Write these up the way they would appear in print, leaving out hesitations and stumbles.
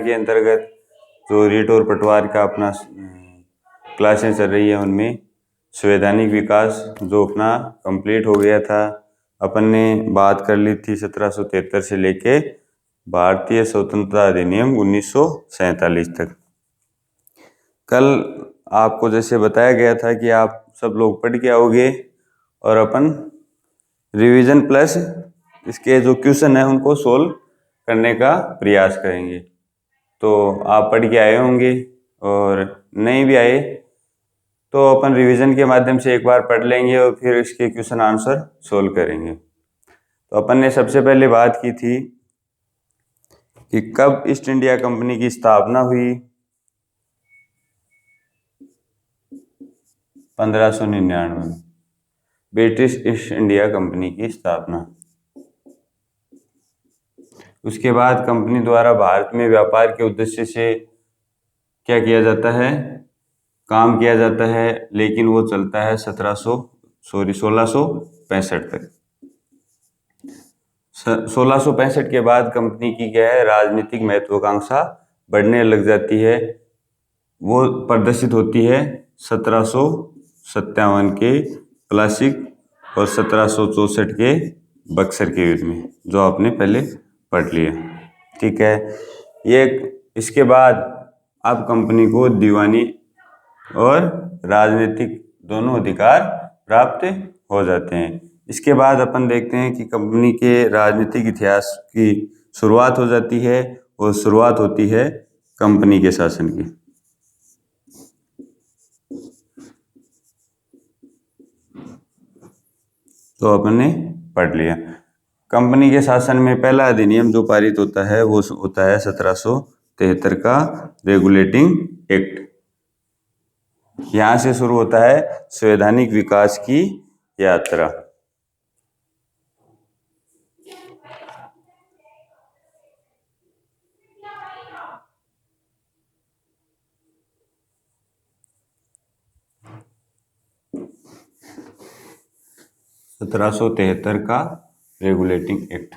के अंतर्गत जो रीट और पटवार का अपना क्लासें चल रही है, उनमें संवैधानिक विकास जो अपना कंप्लीट हो गया था। अपन ने बात कर ली थी 1773 से लेके भारतीय स्वतंत्रता अधिनियम 1947 तक। कल आपको जैसे बताया गया था कि आप सब लोग पढ़ के आओगे और अपन रिवीजन प्लस इसके जो क्वेश्चन है उनको सोल्व करने का प्रयास करेंगे। तो आप पढ़ के आए होंगे और नहीं भी आए तो अपन रिवीजन के माध्यम से एक बार पढ़ लेंगे और फिर इसके क्वेश्चन आंसर सोल्व करेंगे। तो अपन ने सबसे पहले बात की थी कि कब ईस्ट इंडिया कंपनी की स्थापना हुई। 1599 ब्रिटिश ईस्ट इंडिया कंपनी की स्थापना। उसके बाद कंपनी द्वारा भारत में व्यापार के उद्देश्य से क्या किया जाता है, काम किया जाता है, लेकिन वो चलता है 1665 तक। 1665 के बाद कंपनी की क्या है, राजनीतिक महत्वाकांक्षा बढ़ने लग जाती है। वो प्रदर्शित होती है 1757 के प्लासी और 1764 के बक्सर के युद्ध में, जो आपने पहले पढ़ लिया। ठीक है, ये इसके बाद अब कंपनी को दीवानी और राजनीतिक दोनों अधिकार प्राप्त हो जाते हैं। इसके बाद अपन देखते हैं कि कंपनी के राजनीतिक इतिहास की शुरुआत हो जाती है और शुरुआत होती है कंपनी के शासन की। तो अपन ने पढ़ लिया। कंपनी के शासन में पहला अधिनियम जो पारित होता है वो होता है 1773 का रेगुलेटिंग एक्ट। यहाँ से शुरू होता है संवैधानिक विकास की यात्रा। सत्रह सौ 1773 का रेगुलेटिंग एक्ट।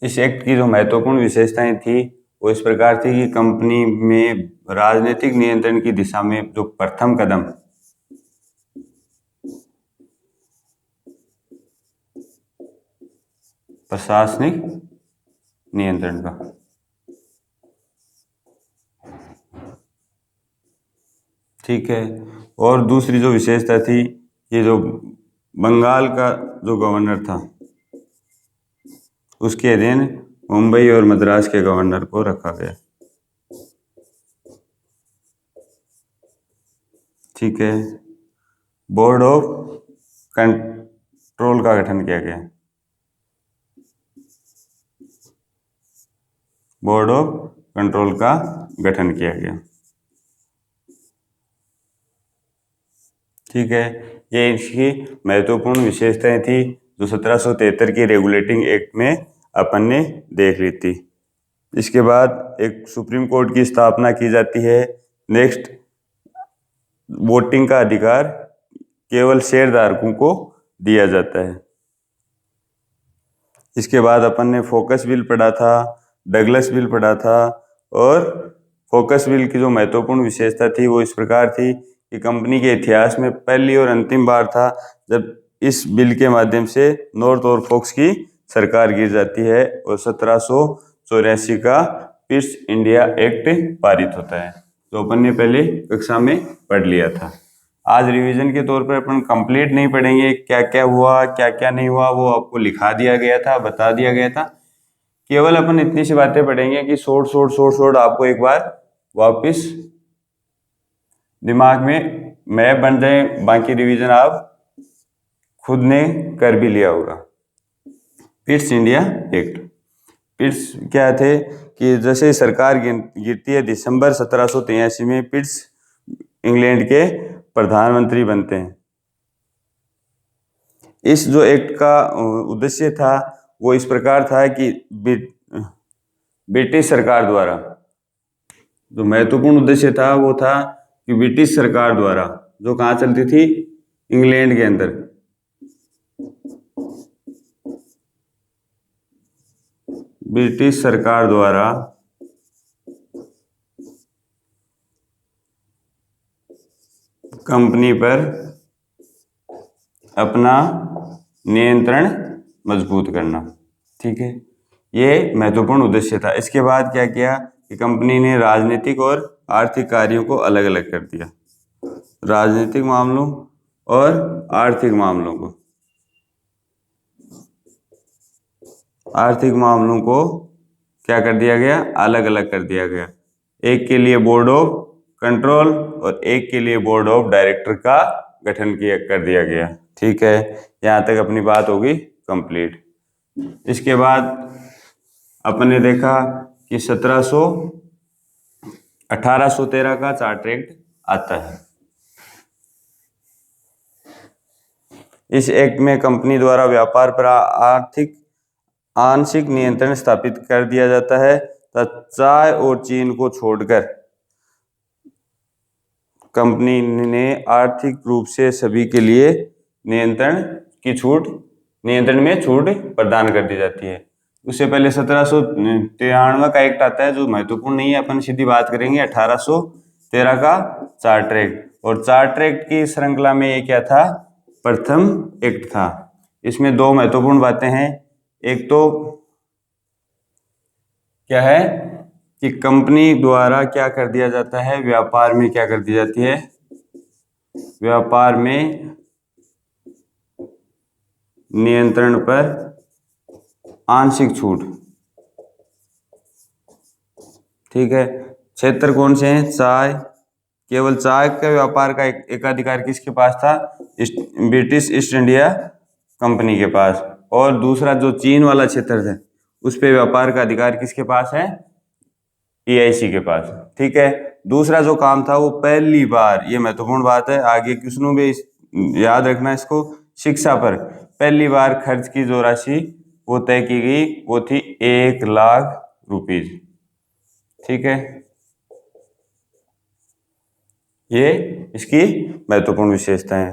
इस एक्ट की जो महत्वपूर्ण विशेषताएं थी वो इस प्रकार थी कि कंपनी में राजनीतिक नियंत्रण की दिशा में जो प्रथम कदम प्रशासनिक नियंत्रण का, ठीक है। और दूसरी जो विशेषता थी, ये जो बंगाल का जो गवर्नर था उसके अधीन मुंबई और मद्रास के गवर्नर को रखा गया। ठीक है, बोर्ड ऑफ कंट्रोल का गठन किया गया। बोर्ड ऑफ कंट्रोल का गठन किया गया। ठीक है, ये इसकी महत्वपूर्ण विशेषताएं थी जो 1773 की रेगुलेटिंग एक्ट में अपन ने देख ली थी। इसके बाद एक सुप्रीम कोर्ट की स्थापना की जाती है। नेक्स्ट, वोटिंग का अधिकार केवल शेयरधारकों को दिया जाता है। इसके बाद अपन ने फोकस बिल पढ़ा था, डगलस बिल पढ़ा था। और फोकस बिल की जो महत्वपूर्ण विशेषता थी वो इस प्रकार थी कि कंपनी के इतिहास में पहली और अंतिम बार था जब इस बिल के माध्यम से नॉर्थ और फोक्स की सरकार गिर जाती है और 1784 का ईस्ट इंडिया एक्ट पारित होता है, जो अपन ने पहले कक्षा में पढ़ लिया था। आज रिवीजन के तौर पर अपन कंप्लीट नहीं पढ़ेंगे, क्या क्या हुआ क्या क्या नहीं हुआ वो आपको लिखा दिया गया था, बता दिया गया था। केवल अपन इतनी सी बातें पढ़ेंगे कि शॉर्ट आपको एक बार वापस दिमाग में मैप बन जाए। बाकी रिवीजन आप खुद ने कर भी लिया होगा। ईस्ट इंडिया एक्ट, पिट्स क्या थे कि जैसे सरकार गिरती है दिसंबर 1783 में पिट्स इंग्लैंड के प्रधानमंत्री बनते हैं। इस जो एक्ट का उद्देश्य था वो इस प्रकार था कि ब्रिटिश सरकार द्वारा जो महत्वपूर्ण उद्देश्य था वो था कि ब्रिटिश सरकार द्वारा जो कहाँ चलती थी, इंग्लैंड के अंदर, ब्रिटिश सरकार द्वारा कंपनी पर अपना नियंत्रण मजबूत करना। ठीक है, ये महत्वपूर्ण उद्देश्य था। इसके बाद क्या किया कि कंपनी ने राजनीतिक और आर्थिक कार्यों को अलग अलग कर दिया। राजनीतिक मामलों और आर्थिक मामलों को क्या कर दिया गया, अलग अलग कर दिया गया। एक के लिए बोर्ड ऑफ कंट्रोल और एक के लिए बोर्ड ऑफ डायरेक्टर का गठन कर दिया गया। ठीक है, यहाँ तक अपनी बात होगी कंप्लीट। इसके बाद अपन ने देखा कि 1813 का चार्टर एक्ट आता है। इस एक्ट में कंपनी द्वारा व्यापार पर आंशिक नियंत्रण स्थापित कर दिया जाता है तथा चाय और चीन को छोड़कर कंपनी ने आर्थिक रूप से सभी के लिए नियंत्रण में छूट प्रदान कर दी जाती है। उससे पहले 1793 का एक्ट आता है जो महत्वपूर्ण नहीं है, अपन सीधी बात करेंगे 1813 का चार्टर एक्ट। और चार्टर एक्ट की श्रृंखला में ये क्या था, प्रथम एक्ट था। इसमें दो महत्वपूर्ण बातें हैं। एक तो क्या है कि कंपनी द्वारा क्या कर दिया जाता है, व्यापार में क्या कर दी जाती है, व्यापार में नियंत्रण पर आंशिक छूट। ठीक है, क्षेत्र कौन से हैं, चाय, केवल चाय के व्यापार का एकाधिकार किसके पास था, ब्रिटिश ईस्ट इंडिया कंपनी के पास। और दूसरा जो चीन वाला क्षेत्र था उस पे व्यापार का अधिकार किसके पास है, EIC के पास। ठीक है, दूसरा जो काम था वो पहली बार, ये महत्वपूर्ण बात है, आगे क्वेश्चनों में याद रखना इसको, शिक्षा पर पहली बार खर्च की जो राशि वो तय की गई वो थी 1,00,000 रुपीज। ठीक है, ये इसकी महत्वपूर्ण विशेषता है।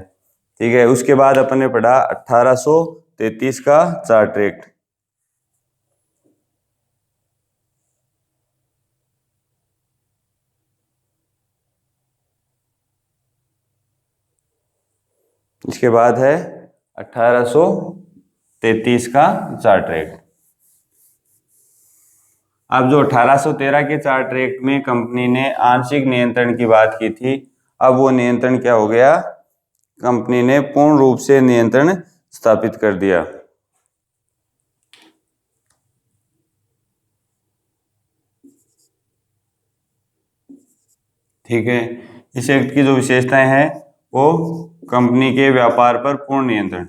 ठीक है, उसके बाद अपन ने पढ़ा 1833 का चार्टर एक्ट। इसके बाद है 1833 का चार्टर एक्ट। अब जो 1813 के चार्टर एक्ट में कंपनी ने आंशिक नियंत्रण की बात की थी, अब वो नियंत्रण क्या हो गया, कंपनी ने पूर्ण रूप से नियंत्रण स्थापित कर दिया। ठीक है, इस एक्ट की जो विशेषताएं हैं वो कंपनी के व्यापार पर पूर्ण नियंत्रण।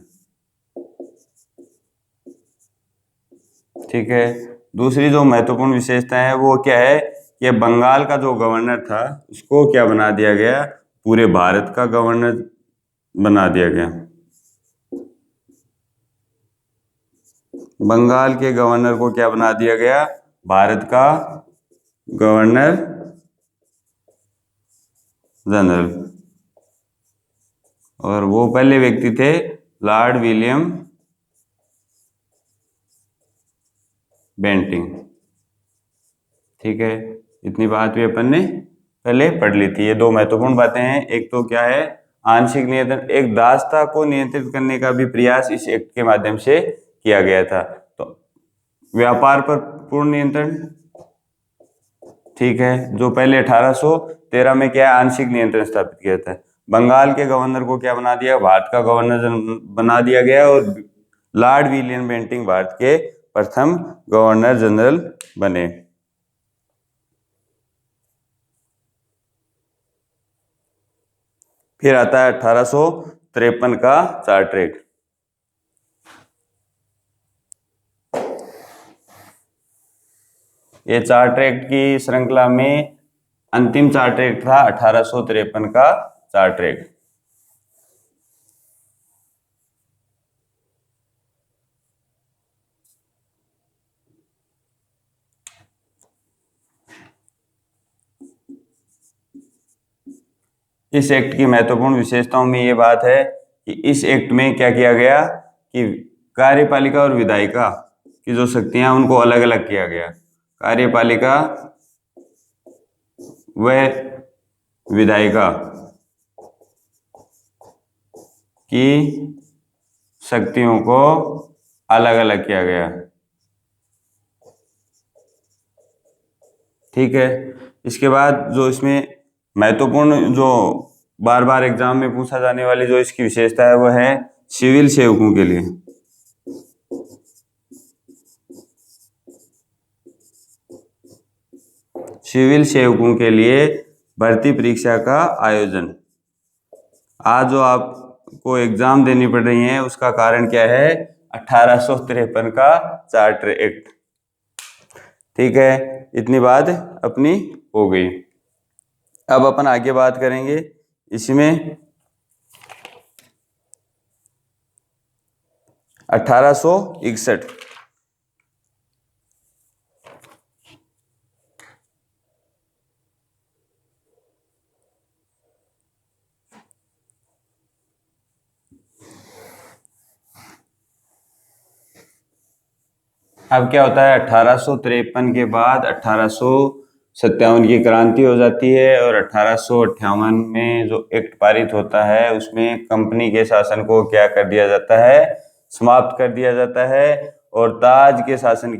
ठीक है, दूसरी जो महत्वपूर्ण विशेषता है वो क्या है, कि बंगाल का जो गवर्नर था उसको क्या बना दिया गया, पूरे भारत का गवर्नर बना दिया गया। बंगाल के गवर्नर को क्या बना दिया गया, भारत का गवर्नर जनरल। और वो पहले व्यक्ति थे लॉर्ड विलियम बेंटिंक। ठीक है, इतनी बात भी अपन ने पहले पढ़ ली थी। ये दो महत्वपूर्ण बातें हैं। एक तो क्या है, आंशिक नियंत्रण, एक दासता को नियंत्रित करने का भी प्रयास इस एक्ट के माध्यम से किया गया था। तो व्यापार पर पूर्ण नियंत्रण, ठीक है, जो पहले 1813 में क्या आंशिक नियंत्रण स्थापित किया था। बंगाल के गवर्नर को क्या बना दिया, भारत का गवर्नर बना दिया गया और लॉर्ड विलियम बेंटिंक भारत के प्रथम गवर्नर जनरल बने। फिर आता है 1853 का चार्टर एक्ट। ये चार्टर एक्ट की श्रृंखला में अंतिम चार्टर एक्ट था 1853 का चार्टर एक्ट। इस एक्ट की महत्वपूर्ण विशेषताओं में ये बात है कि इस एक्ट में क्या किया गया कि कार्यपालिका और विधायिका की जो शक्तियां उनको अलग अलग किया गया। कार्यपालिका व विधायिका की शक्तियों को अलग अलग किया गया। ठीक है। इसके बाद जो इसमें महत्वपूर्ण जो बार बार एग्जाम में पूछा जाने वाली जो इसकी विशेषता है वो है सिविल सेवकों के लिए। सिविल सेवकों के लिए भर्ती परीक्षा का आयोजन। आज जो आपको एग्जाम देनी पड़ रही है उसका कारण क्या है? 1853 का चार्टर एक्ट। ठीक है, इतनी बात अपनी हो गई। अब अपन आगे बात करेंगे इसमें 1861। अब क्या होता है? 1853 के बाद 1857 की क्रांति हो जाती है और 1858 में जो एक्ट पारित होता है उसमें कंपनी के शासन को क्या कर दिया जाता है? समाप्त कर दिया जाता है और ताज के शासन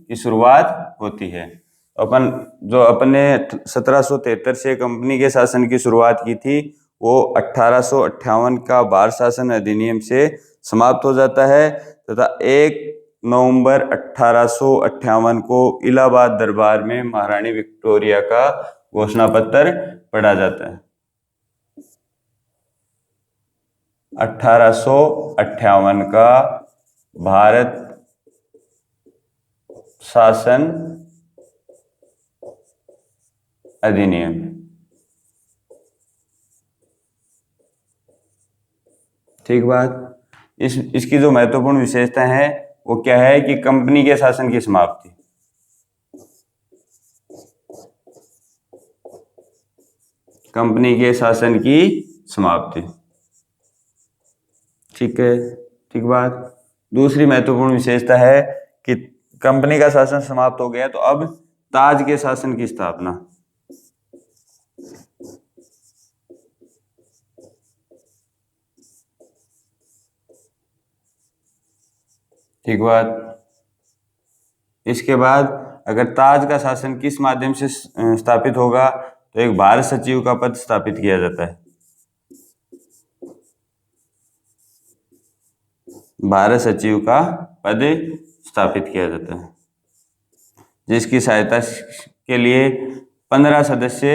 की शुरुआत होती है। अपने 1773 से कंपनी के शासन की शुरुआत की थी वो 1858 का भारत शासन अधिनियम से समाप्त हो जाता है तथा 1 नवंबर 1858 को इलाहाबाद दरबार में महारानी विक्टोरिया का घोषणा पत्र पढ़ा जाता है। 1858 का भारत शासन अधिनियम। ठीक बात। इसकी जो महत्वपूर्ण विशेषता है वो क्या है कि कंपनी के शासन की समाप्ति। कंपनी के शासन की समाप्ति। ठीक है, ठीक बात। दूसरी महत्वपूर्ण विशेषता है कि कंपनी का शासन समाप्त हो गया तो अब ताज के शासन की स्थापना। ठीक बात। इसके बाद अगर ताज का शासन किस माध्यम से स्थापित होगा तो एक भारत सचिव का पद स्थापित किया जाता है। भारत सचिव का पद स्थापित किया जाता है जिसकी सहायता के लिए 15 सदस्य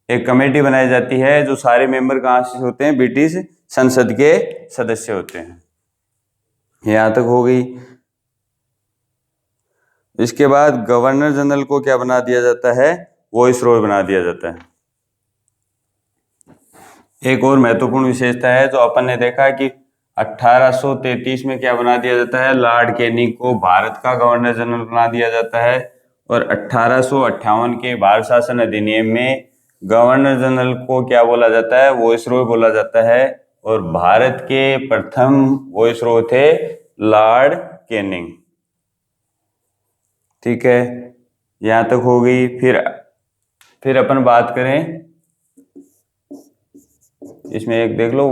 एक कमेटी बनाई जाती है जो सारे मेंबर कहाँ से होते हैं? ब्रिटिश संसद के सदस्य होते हैं। यहां तक हो गई। इसके बाद गवर्नर जनरल को क्या बना दिया जाता है? वाइसरॉय बना दिया जाता है। एक और महत्वपूर्ण विशेषता है जो अपन ने देखा कि 1833 में क्या बना दिया जाता है? लॉर्ड कैनिंग को भारत का गवर्नर जनरल बना दिया जाता है और 1858 के भारत शासन अधिनियम में गवर्नर जनरल को क्या बोला जाता है? वाइसरॉय बोला जाता है और भारत के प्रथम वाइसरॉय थे लॉर्ड कैनिंग। ठीक है, यहां तक हो गई। फिर अपन बात करें इसमें एक देख लो,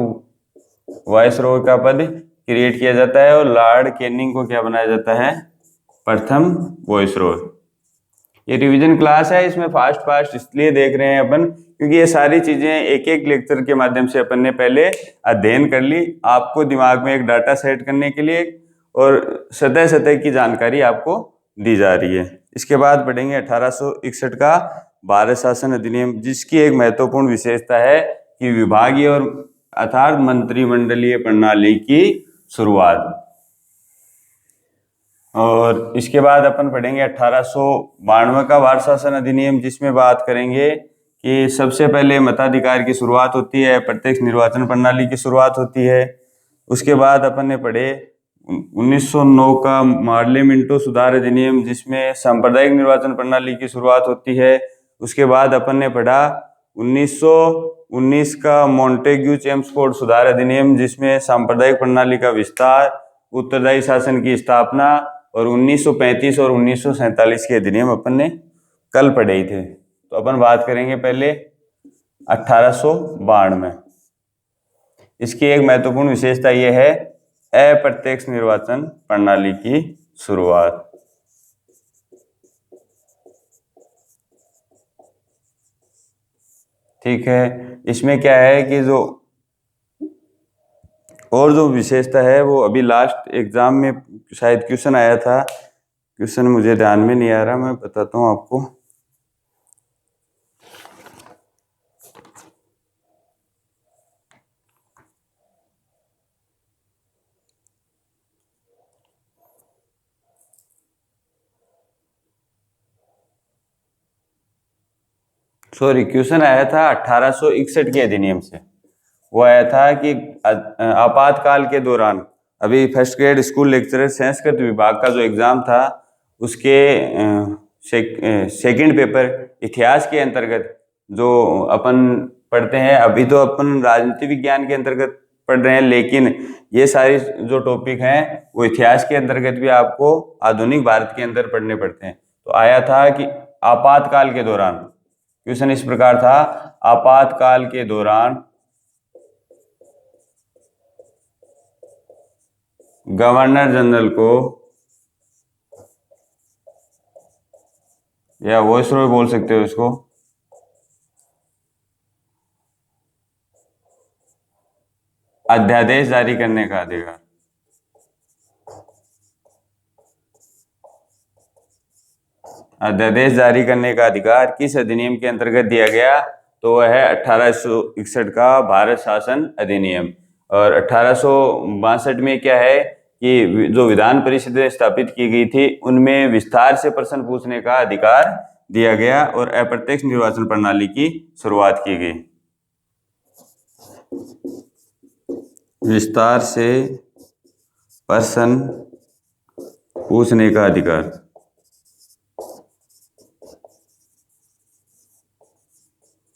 वाइसरॉय का पद क्रिएट किया जाता है और लॉर्ड कैनिंग को क्या बनाया जाता है? प्रथम वाइसरॉय। ये रिवीजन क्लास है, इसमें फास्ट इसलिए देख रहे हैं अपन क्योंकि ये सारी चीजें एक एक लेक्चर के माध्यम से अपन ने पहले अध्ययन कर ली, आपको दिमाग में एक डाटा सेट करने के लिए और सतह की जानकारी आपको दी जा रही है। इसके बाद पढ़ेंगे 1861 का भारत शासन अधिनियम जिसकी एक महत्वपूर्ण विशेषता है कि विभागीय और अर्थात मंत्रिमंडलीय प्रणाली की शुरुआत। और इसके बाद अपन पढ़ेंगे 1892 का भारत शासन अधिनियम जिसमें बात करेंगे कि सबसे पहले मताधिकार की शुरुआत होती है, प्रत्यक्ष निर्वाचन प्रणाली की शुरुआत होती है। उसके बाद अपन ने पढ़े 1909 का मार्ले मिंटो सुधार अधिनियम जिसमें सांप्रदायिक निर्वाचन प्रणाली की शुरुआत होती है। उसके बाद अपन ने पढ़ा 19 का मॉन्टेग्यू चेम्सफोर्ड सुधार अधिनियम, जिसमें सांप्रदायिक प्रणाली का विस्तार, उत्तरदायी शासन की स्थापना, और 1935 और 1947 के अधिनियम अपन ने कल पढ़े ही थे। तो अपन बात करेंगे पहले 1892। इसकी एक महत्वपूर्ण विशेषता यह है अप्रत्यक्ष निर्वाचन प्रणाली की शुरुआत। ठीक है, इसमें क्या है कि जो विशेषता है वो अभी लास्ट एग्जाम में शायद क्वेश्चन आया था, क्वेश्चन मुझे ध्यान में नहीं आ रहा, मैं बताता हूँ आपको। सॉरी, क्वेश्चन आया था 1861 के अधिनियम से। वो आया था कि आपातकाल के दौरान, अभी first grade school lecturer Sanskrit विभाग का जो एग्जाम था उसके सेकंड पेपर इतिहास के अंतर्गत जो अपन पढ़ते हैं, अभी तो अपन राजनीति विज्ञान के अंतर्गत पढ़ रहे हैं, लेकिन ये सारी जो टॉपिक हैं वो इतिहास के अंतर्गत भी आपको आधुनिक भारत के अंदर पढ़ने पड़ते हैं। तो आया था कि आपातकाल के दौरान, क्वेश्चन इस प्रकार था, आपातकाल के दौरान गवर्नर जनरल को या वॉइसरॉय बोल सकते हो इसको, अध्यादेश जारी करने का अधिकार। अध्यादेश जारी करने का अधिकार किस अधिनियम के अंतर्गत दिया गया? तो वह है 1861 का भारत शासन अधिनियम। और 1862 में क्या है कि जो विधान परिषदें स्थापित की गई थी उनमें विस्तार से प्रश्न पूछने का अधिकार दिया गया और अप्रत्यक्ष निर्वाचन प्रणाली की शुरुआत की गई। विस्तार से प्रश्न पूछने का अधिकार।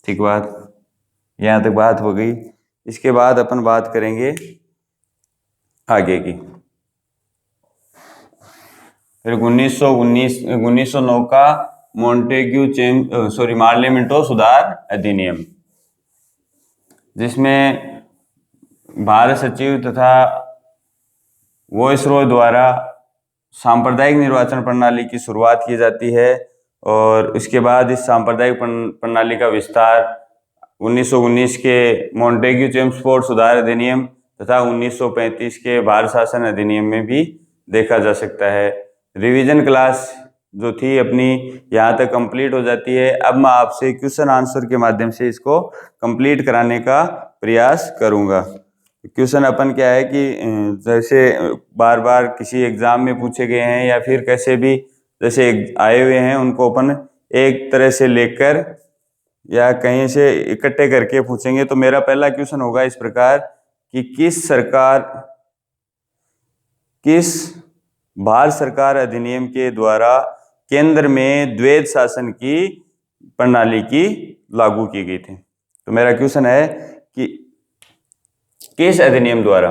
ठीक बात, यहां तक बात हो गई। इसके बाद अपन बात करेंगे आगे की। फिर 1909 का पार्लियामेंटो सुधार अधिनियम, जिसमें भारत सचिव तथा वॉइसरॉय द्वारा सांप्रदायिक निर्वाचन प्रणाली की शुरुआत की जाती है। और उसके बाद इस सांप्रदायिक प्रणाली का विस्तार 1919 के मॉन्टेग्यू चेम्सफोर्ड सुधार अधिनियम तथा 1935 के भारत शासन अधिनियम में भी देखा जा सकता है। रिवीजन क्लास जो थी अपनी यहाँ तक कंप्लीट हो जाती है। अब मैं आपसे क्वेश्चन आंसर के माध्यम से इसको कंप्लीट कराने का प्रयास करूँगा। क्वेश्चन अपन क्या है कि जैसे बार बार किसी एग्जाम में पूछे गए हैं या फिर कैसे भी जैसे आए हुए हैं उनको अपन एक तरह से लेकर या कहीं से इकट्ठे करके पूछेंगे। तो मेरा पहला क्वेश्चन होगा इस प्रकार कि किस भारत सरकार अधिनियम के द्वारा केंद्र में द्वैध शासन की प्रणाली की लागू की गई थी। तो मेरा क्वेश्चन है कि किस अधिनियम द्वारा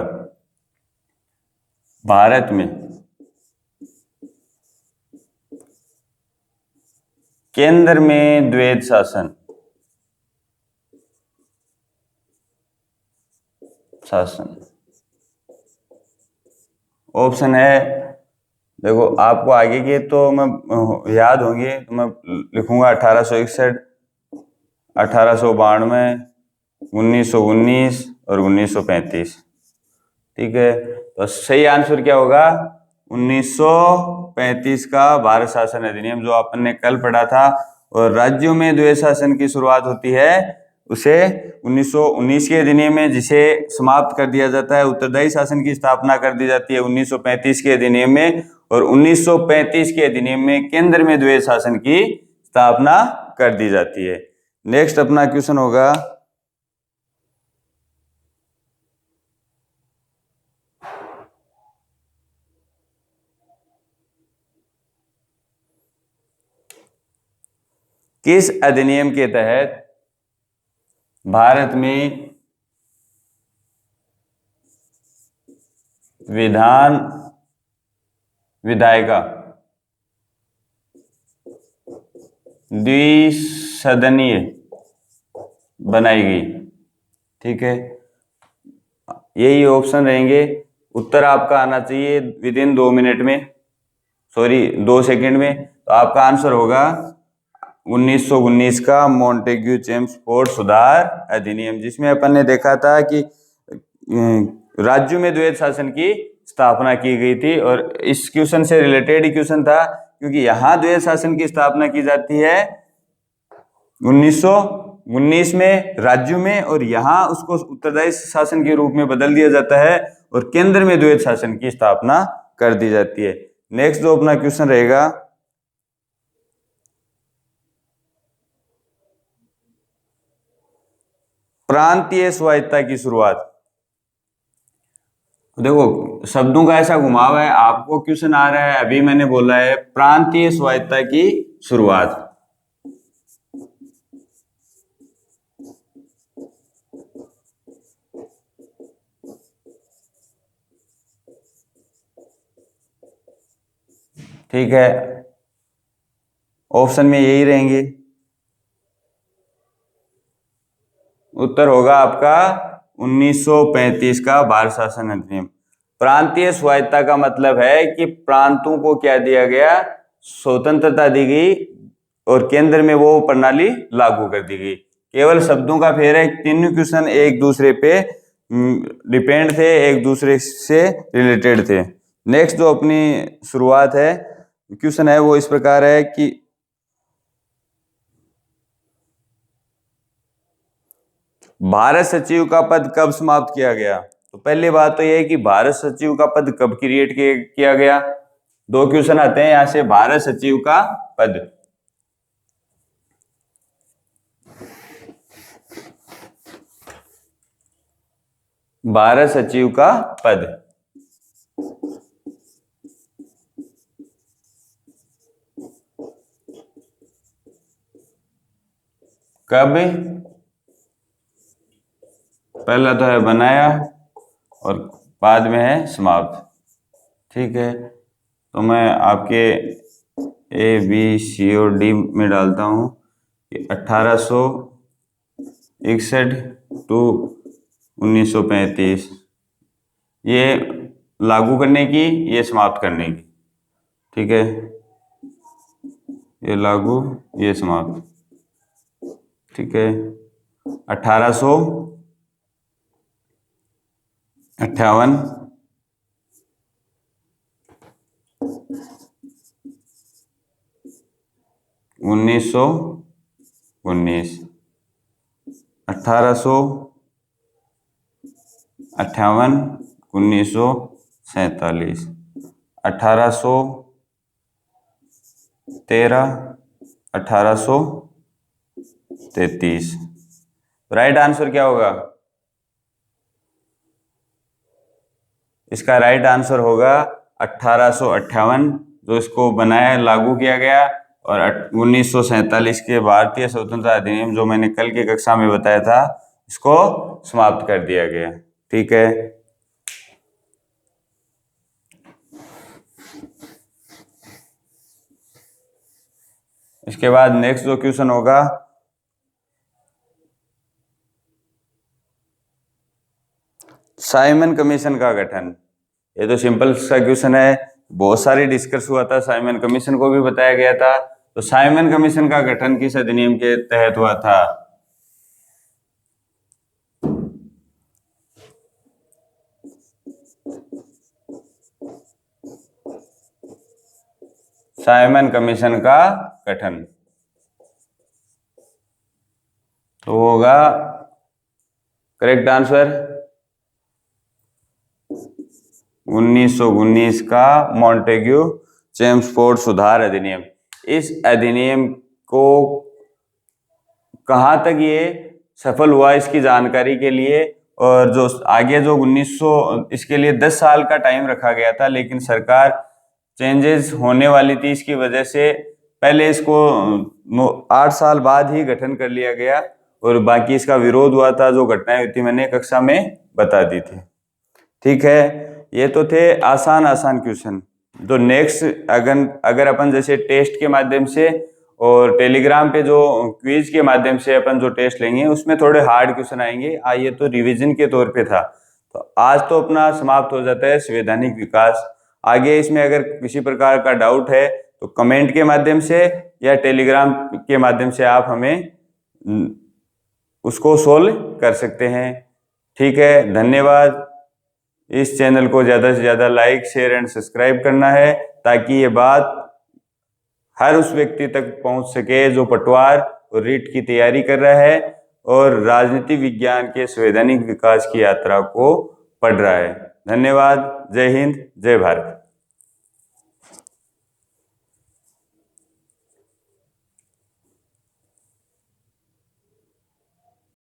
भारत में केंद्र में द्वैध शासन ऑप्शन है, देखो आपको आगे के तो मैं याद होंगे तो मैं लिखूंगा 1861, 1892, 1919 और 1935। ठीक है, तो सही आंसर क्या होगा? 1935 का भारत शासन अधिनियम, जो अपन ने कल पढ़ा था। और राज्यों में द्वैध शासन की शुरुआत होती है उसे 1919 के अधिनियम में, जिसे समाप्त कर दिया जाता है। उत्तरदायी शासन की स्थापना कर दी जाती है 1935 के अधिनियम में, और 1935 के अधिनियम में केंद्र में द्वैध शासन की स्थापना कर दी जाती है। नेक्स्ट अपना क्वेश्चन होगा किस अधिनियम के तहत भारत में विधायिका द्विसदनीय बनाई गई। ठीक है, यही ऑप्शन रहेंगे। उत्तर आपका आना चाहिए विदिन 2 मिनट में, सॉरी 2 सेकंड में। तो आपका आंसर होगा 1919 का मॉन्टेग्यू चेम्सफोर्ड सुधार अधिनियम, जिसमें अपन ने देखा था कि राज्यों में द्वैध शासन की स्थापना की गई थी। और इस क्वेश्चन से रिलेटेड ही क्वेश्चन था, क्योंकि यहाँ द्वैध शासन की स्थापना की जाती है 1919 में राज्यों में, और यहाँ उसको उत्तरदायी शासन के रूप में बदल दिया जाता है और केंद्र में द्वैध शासन की स्थापना कर दी जाती है। नेक्स्ट जो अपना क्वेश्चन रहेगा, प्रांतीय स्वायत्तता की शुरुआत। देखो शब्दों का ऐसा घुमाव है, आपको क्वेश्चन आ रहा है, अभी मैंने बोला है प्रांतीय स्वायत्तता की शुरुआत। ठीक है, ऑप्शन में यही रहेंगे। उत्तर होगा आपका 1935 का भारत शासन अधिनियम। प्रांतीय स्वायत्तता का मतलब है कि प्रांतों को क्या दिया गया, स्वतंत्रता दी गई और केंद्र में वो प्रणाली लागू कर दी गई। केवल शब्दों का फेर है, तीनों क्वेश्चन एक दूसरे पे डिपेंड थे, एक दूसरे से रिलेटेड थे। नेक्स्ट जो अपनी शुरुआत है, क्वेश्चन है वो इस प्रकार है कि भारत सचिव का पद कब समाप्त किया गया। तो पहली बात तो यह है कि भारत सचिव का पद कब क्रिएट किया गया। 2 क्वेश्चन आते हैं यहां से। भारत सचिव का पद, भारत सचिव का पद कब, पहला तो है बनाया और बाद में है समाप्त। ठीक है, तो मैं आपके ए बी सी और डी में डालता हूं कि 1861 टू 1935, ये लागू करने की, ये समाप्त करने की। ठीक है, ये लागू, ये समाप्त। ठीक है, 1858, 1919, 1858, 1947, 1813, 1833। राइट आंसर क्या होगा? इसका राइट आंसर होगा 1858, जो इसको बनाया, लागू किया गया, और 1947 के भारतीय स्वतंत्रता अधिनियम, जो मैंने कल की कक्षा में बताया था, इसको समाप्त कर दिया गया। ठीक है, इसके बाद नेक्स्ट जो क्वेश्चन होगा, साइमन कमीशन का गठन। ये तो सिंपल सा क्वेश्चन है, बहुत सारी डिस्कस हुआ था, साइमन कमीशन को भी बताया गया था। तो साइमन कमीशन का गठन किस अधिनियम के तहत हुआ था? साइमन कमीशन का गठन तो होगा करेक्ट आंसर 1919 का मॉन्टेग्यू चेम्सफोर्ड सुधार अधिनियम। इस अधिनियम को कहाँ तक ये सफल हुआ, इसकी जानकारी के लिए, और जो आगे जो 1900, इसके लिए 10 साल का टाइम रखा गया था, लेकिन सरकार चेंजेस होने वाली थी, इसकी वजह से पहले इसको 8 साल बाद ही गठन कर लिया गया। और बाकी इसका विरोध हुआ था, जो घटनाएं हुई थी मैंने कक्षा में बता दी थी। ठीक है, ये तो थे आसान आसान क्वेश्चन। तो नेक्स्ट अगर अपन जैसे टेस्ट के माध्यम से और टेलीग्राम पे जो क्विज के माध्यम से अपन जो टेस्ट लेंगे उसमें थोड़े हार्ड क्वेश्चन आएंगे। ये तो रिवीजन के तौर पे था। तो आज तो अपना समाप्त हो जाता है संवैधानिक विकास। आगे इसमें अगर किसी प्रकार का डाउट है तो कमेंट के माध्यम से या टेलीग्राम के माध्यम से आप हमें उसको सोल्व कर सकते हैं। ठीक है, धन्यवाद। इस चैनल को ज़्यादा से ज़्यादा लाइक, शेयर एंड सब्सक्राइब करना है ताकि ये बात हर उस व्यक्ति तक पहुंच सके जो पटवार और रीट की तैयारी कर रहा है और राजनीति विज्ञान के संवैधानिक विकास की यात्रा को पढ़ रहा है। धन्यवाद। जय हिंद, जय भारत।